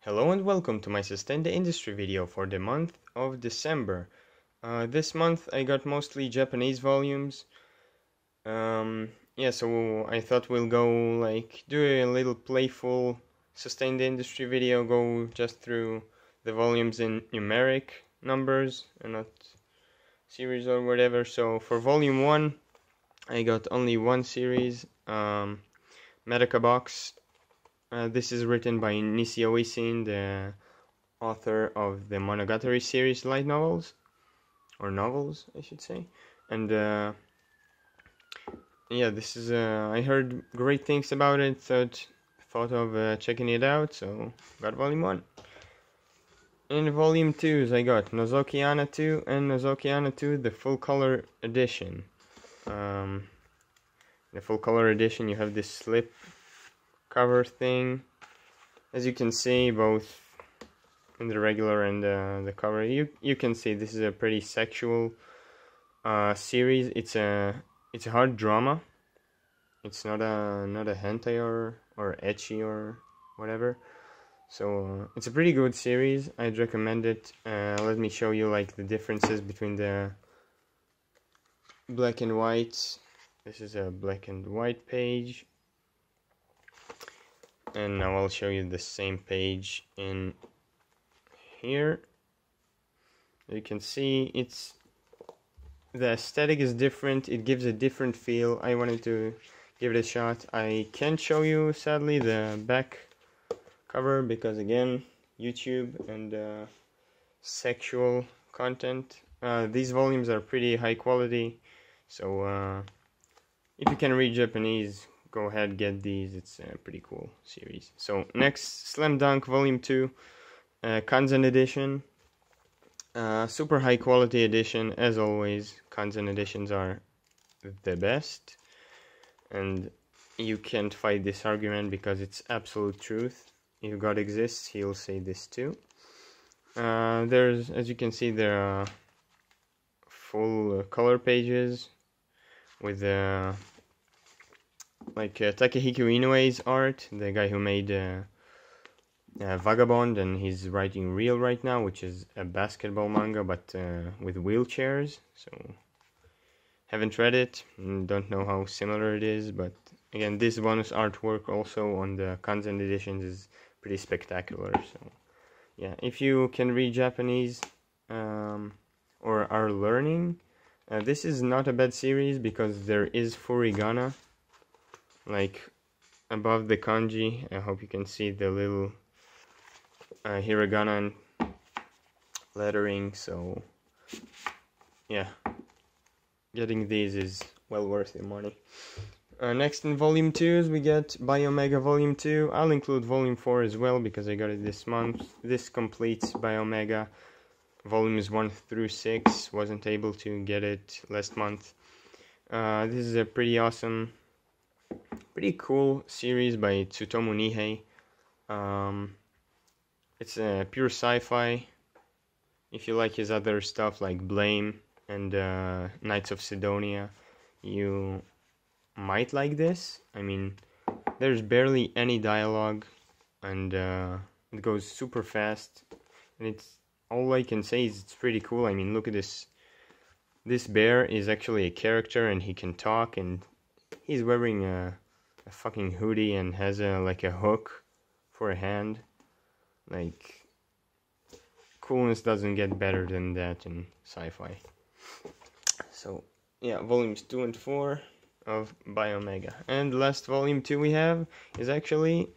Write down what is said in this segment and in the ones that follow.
Hello and welcome to my Sustain the Industry video for the month of December. This month I got mostly Japanese volumes. So I thought we'll go do a little playful Sustain the Industry video, go just through the volumes in numeric numbers and not series or whatever. So for volume 1 I got only one series, Medaka Box. This is written by Nishio Isin, the author of the Monogatari series light novels, or novels I should say. And this is I heard great things about it, thought of checking it out, so got volume 1. In volume 2s I got Nozoki Ana 2 and Nozoki Ana 2 the full color edition. The full color edition, you have this slip cover thing, as you can see, both in the regular and the cover. You can see this is a pretty sexual series. It's a hard drama. It's not a hentai or ecchi or whatever. So it's a pretty good series. I'd recommend it. Let me show you the differences between the black and white. This is a black and white page. And now I'll show you the same page in here. You can see the aesthetic is different. It gives a different feel. I wanted to give it a shot. I can't show you, sadly, the back cover because, again, YouTube and sexual content. These volumes are pretty high quality, so if you can read Japanese, go ahead, get these. It's a pretty cool series. So next, Slam Dunk Volume 2, Kanzen edition. Super high quality edition, as always. Kanzen editions are the best. And you can't fight this argument because it's absolute truth. If God exists, he'll say this too. As you can see, there are full color pages with Takehiko Inoue's art, the guy who made Vagabond, and he's writing Real right now, which is a basketball manga but with wheelchairs. So haven't read it, don't know how similar it is, but again, this bonus artwork also on the Kanzen editions is pretty spectacular. So yeah, if you can read Japanese or are learning, this is not a bad series because there is furigana above the kanji. I hope you can see the little hiragana and lettering. So yeah, getting these is well worth your money. Next in volume 2s we get Biomega volume 2. I'll include volume 4 as well because I got it this month. This completes Biomega volumes 1 through 6. Wasn't able to get it last month. This is a pretty awesome, pretty cool series by Tsutomu Nihei. It's a pure sci-fi. If you like his other stuff like Blame and Knights of Sidonia, you might like this. I mean, there's barely any dialogue, and it goes super fast, and it's all I can say is it's pretty cool. I mean, look at this. This bear is actually a character, and he can talk, and he's wearing a fucking hoodie and has a hook for a hand. Coolness doesn't get better than that in sci-fi. So yeah, volumes 2 and 4 of Biomega. And the last volume 2 we have is actually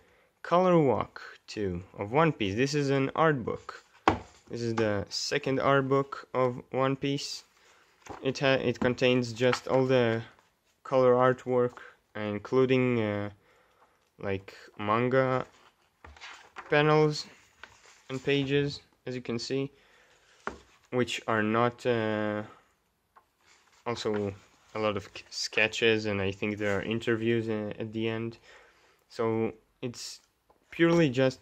Color Walk 2 of One Piece. This is an art book. This is the second art book of One Piece. It contains just all the color artwork, including manga panels and pages, as you can see, which are not also a lot of sketches, and I think there are interviews at the end. So it's purely just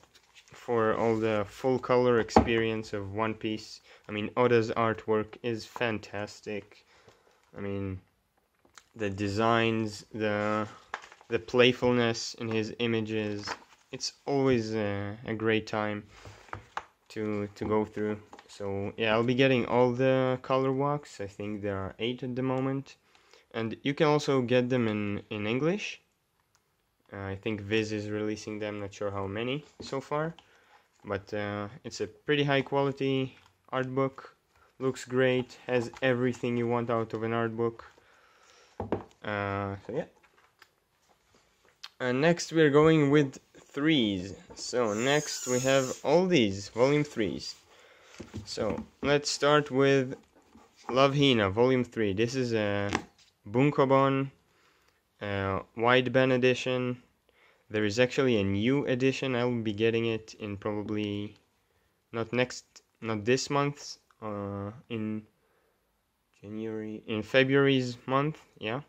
for all the full color experience of One Piece. I mean, Oda's artwork is fantastic. I mean, the designs, the playfulness in his images, it's always a great time to go through. So yeah, I'll be getting all the color walks. I think there are 8 at the moment, and you can also get them in English. I think Viz is releasing them, not sure how many so far, but it's a pretty high quality art book. Looks great, has everything you want out of an art book. So yeah. And next we're going with 3s. So next we have all these volume 3s. So let's start with Love Hina volume 3. This is a Bunkobon wideband edition. There is actually a new edition. I'll be getting it in probably not this month, in February's month. Yeah,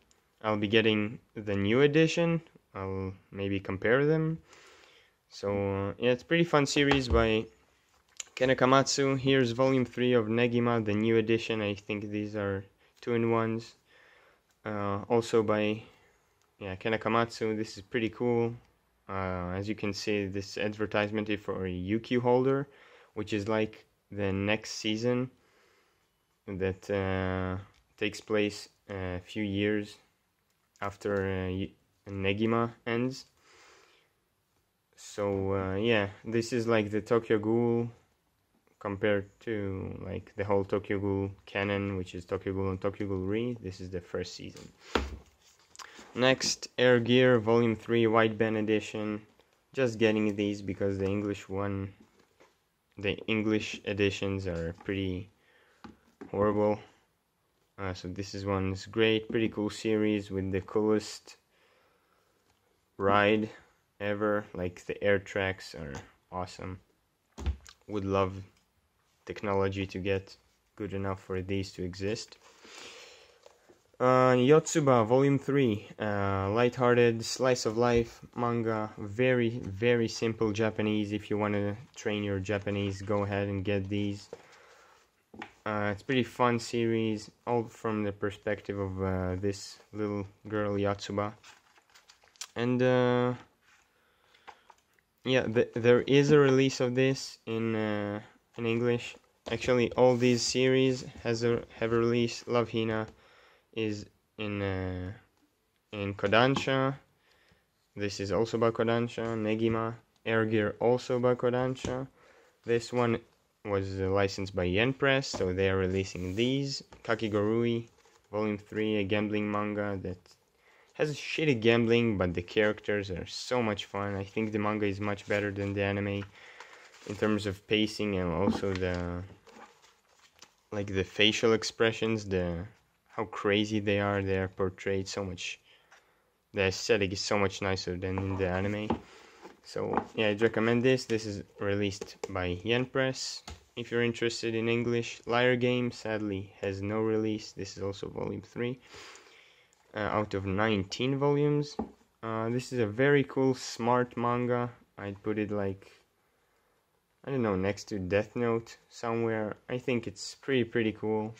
I'll be getting the new edition. I'll maybe compare them. So yeah, it's a pretty fun series by Kanakamatsu. Here's volume 3 of Negima, the new edition. I think these are 2-in-1s. Also by Kanakamatsu. This is pretty cool. As you can see, this advertisement is for a UQ holder, which is like the next season that takes place a few years after Negima ends. So yeah, this is like the Tokyo Ghoul compared to like the whole Tokyo Ghoul canon, which is Tokyo Ghoul and Tokyo Ghoul Re. This is the first season. Next, Air Gear Volume 3 Wideband Edition. Just getting these because the English editions are pretty horrible. So this is one's great, pretty cool series with the coolest ride ever. Like the air tracks are awesome. Would love technology to get good enough for these to exist. Yotsuba Volume 3, lighthearted slice of life manga, very very simple Japanese. If you want to train your Japanese, go ahead and get these. It's pretty fun series, all from the perspective of this little girl Yotsuba. And yeah, there is a release of this in English. Actually, all these series have a release. Love Hina is in Kodansha. This is also by Kodansha. Negima, Air Gear also by Kodansha. This one was licensed by Yen Press, so they are releasing these. Kakegurui, Volume 3, a gambling manga that has shitty gambling, but the characters are so much fun. I think the manga is much better than the anime in terms of pacing and also the facial expressions, how crazy they are portrayed so much. The aesthetic is so much nicer than in the anime. So yeah, I'd recommend this. This is released by Yen Press. If you're interested in English, Liar Game sadly has no release. This is also volume 3 out of 19 volumes. This is a very cool, smart manga. I'd put it like, I don't know, next to Death Note somewhere. I think it's pretty cool.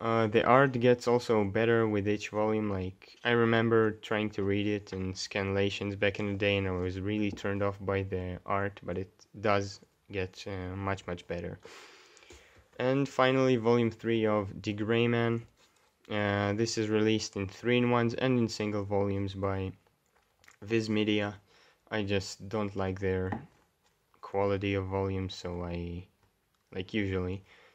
The art gets also better with each volume. Like, I remember trying to read it in scanlations back in the day, and I was really turned off by the art, but it does get much better. And finally, volume 3 of D.Gray-Man. This is released in 3-in-1s and in single volumes by Viz Media. I just don't like their quality of volumes, so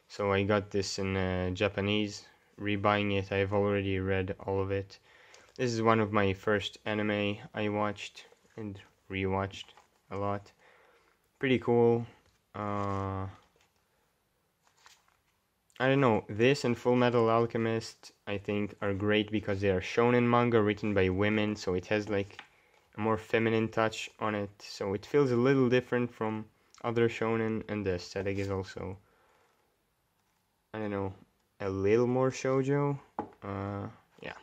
So I got this in Japanese. Rebuying it, I've already read all of it. This is one of my first anime I watched and rewatched a lot. Pretty cool. I don't know, this and Full Metal Alchemist I think are great because they are shonen manga written by women, so it has like a more feminine touch on it, so it feels a little different from other shonen, and the aesthetic is also, I don't know, a little more shoujo. Yeah.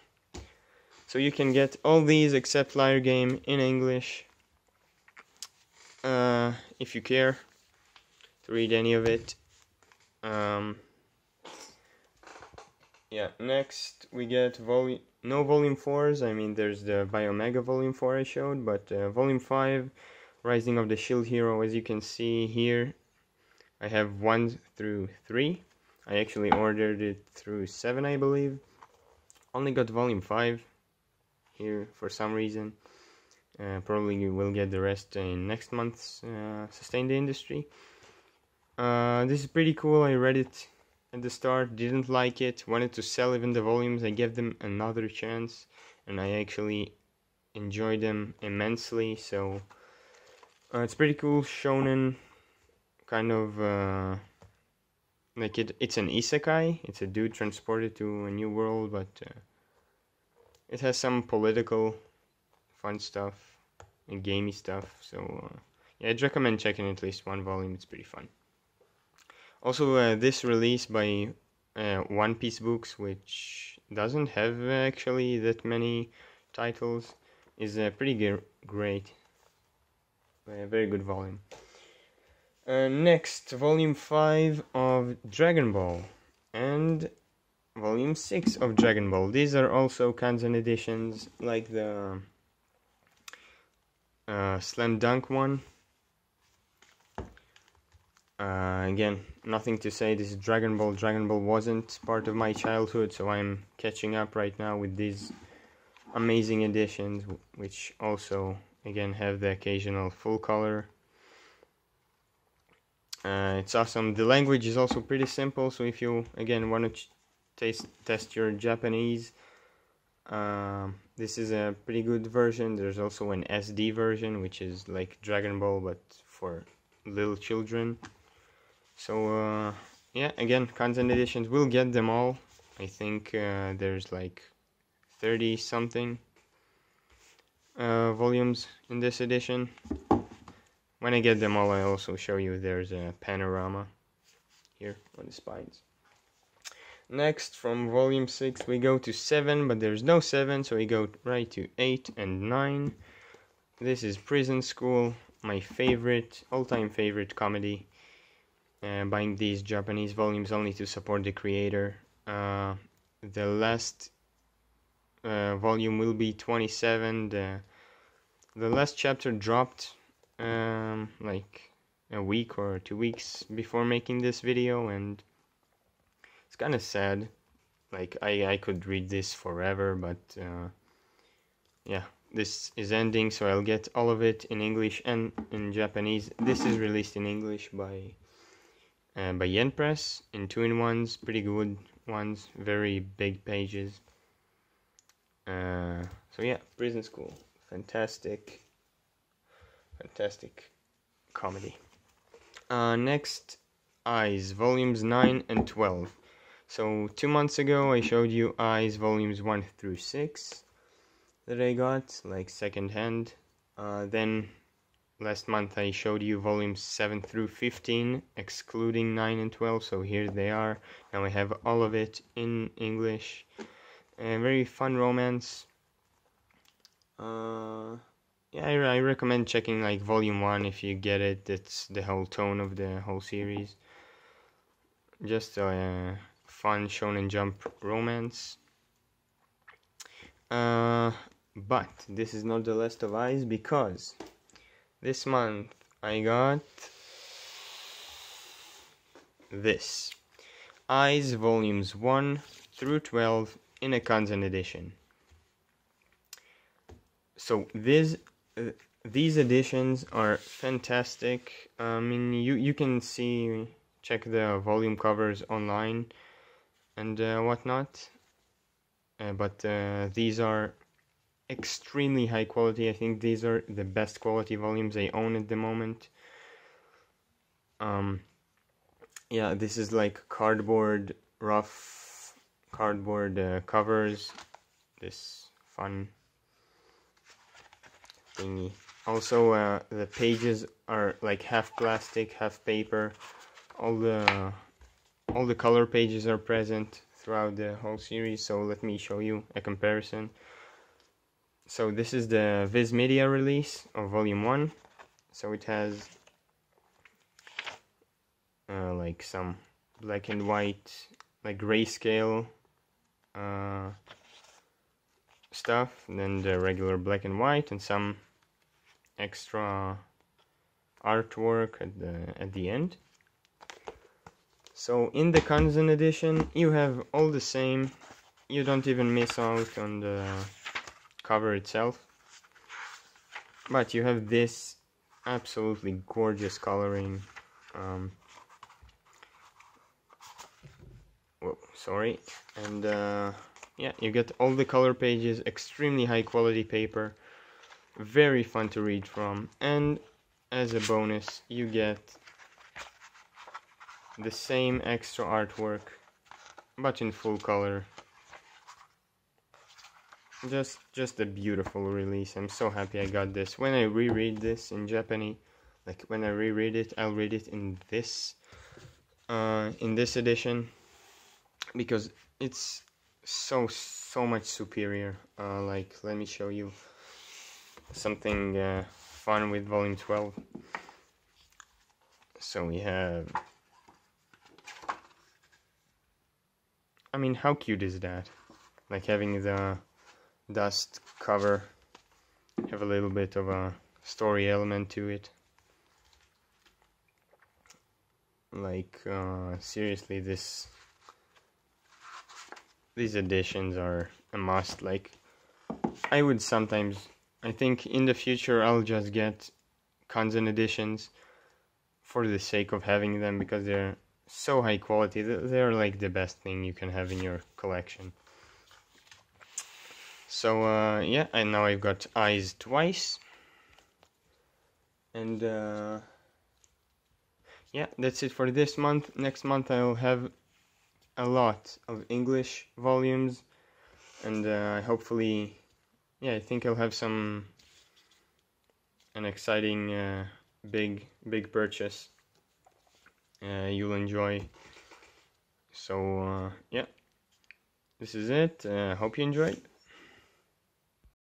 So you can get all these except Liar Game in English. If you care to read any of it. Yeah, next we get no volume 4s. I mean, there's the Biomega volume 4 I showed, but volume 5, Rising of the Shield Hero, as you can see here, I have 1 through 3. I actually ordered it through 7, I believe. Only got volume 5 here for some reason. Probably you will get the rest in next month's Sustain the Industry. This is pretty cool. I read it at the start, didn't like it, wanted to sell even the volumes. I gave them another chance, and I actually enjoyed them immensely. So it's pretty cool shonen, kind of like it's an isekai. It's a dude transported to a new world, but it has some political fun stuff and gamey stuff. So yeah, I'd recommend checking at least one volume. It's pretty fun. Also, this release by One Piece Books, which doesn't have actually that many titles, is pretty great. A very good volume. Next, volume 5 of Dragon Ball and volume 6 of Dragon Ball. These are also kanzen editions, like the Slam Dunk one. Again, nothing to say. This is Dragon Ball. Dragon Ball wasn't part of my childhood, so I'm catching up right now with these amazing editions, which also, again, have the occasional full color. It's awesome. The language is also pretty simple, so if you, again, want to test your Japanese, this is a pretty good version. There's also an SD version, which is like Dragon Ball, but for little children. So yeah, again, kanzen editions, we'll get them all. I think there's like 30 something volumes in this edition. When I get them all, I also show you there's a panorama here on the spines. Next, from volume 6 we go to 7, but there's no 7, so we go right to 8 and 9. This is Prison School, my favorite, all-time favorite comedy. Buying these Japanese volumes only to support the creator. The last volume will be 27. The last chapter dropped like a week or 2 weeks before making this video, and it's kind of sad. Like I could read this forever, but yeah, this is ending, so I'll get all of it in English and in Japanese. This is released in English by Yen Press in 2-in-1s, pretty good ones, very big pages. So yeah, Prison School, fantastic comedy. Next, Eyes, volumes 9 and 12. So 2 months ago I showed you Eyes volumes 1 through 6 that I got, like second hand. Then last month I showed you volumes 7 through 15, excluding 9 and 12, so here they are. Now I have all of it in English. Very fun romance. Yeah, I recommend checking like volume 1 if you get it. It's the whole tone of the whole series. Just a fun Shonen Jump romance. But this is not the last of Eyes, because this month I got this. Eyes volumes 1 through 12 in a kanzen edition. So these editions are fantastic. I mean, you can check the volume covers online and whatnot. But these are extremely high quality. I think these are the best quality volumes I own at the moment. Yeah, this is like cardboard, rough cardboard covers. This fun thingy. Also, the pages are like half plastic, half paper. All the color pages are present throughout the whole series. So let me show you a comparison. So this is the Viz Media release of volume 1. So it has like some black and white, like grayscale stuff than the regular black and white, and some extra artwork at the end. So in the kanzen edition you have all the same. You don't even miss out on the cover itself, but you have this absolutely gorgeous coloring. Whoa, sorry. And yeah, you get all the color pages, extremely high quality paper, very fun to read from, and as a bonus you get the same extra artwork but in full color. Just a beautiful release. I'm so happy I got this. When I reread this in Japanese, like when I reread it, I'll read it in this edition, because it's so much superior. Like, let me show you something fun with volume 12. So we have, I mean, how cute is that? Like having the dust cover have a little bit of a story element to it. Like seriously, these editions are a must. Like, I would sometimes, I think in the future I'll just get kanzen editions for the sake of having them, because they're so high quality. They're like the best thing you can have in your collection. So yeah, and now I've got Eyes twice, and yeah, that's it for this month. Next month I'll have a lot of English volumes, and hopefully, yeah, I think I'll have an exciting big purchase you'll enjoy. So yeah, this is it. Hope you enjoyed.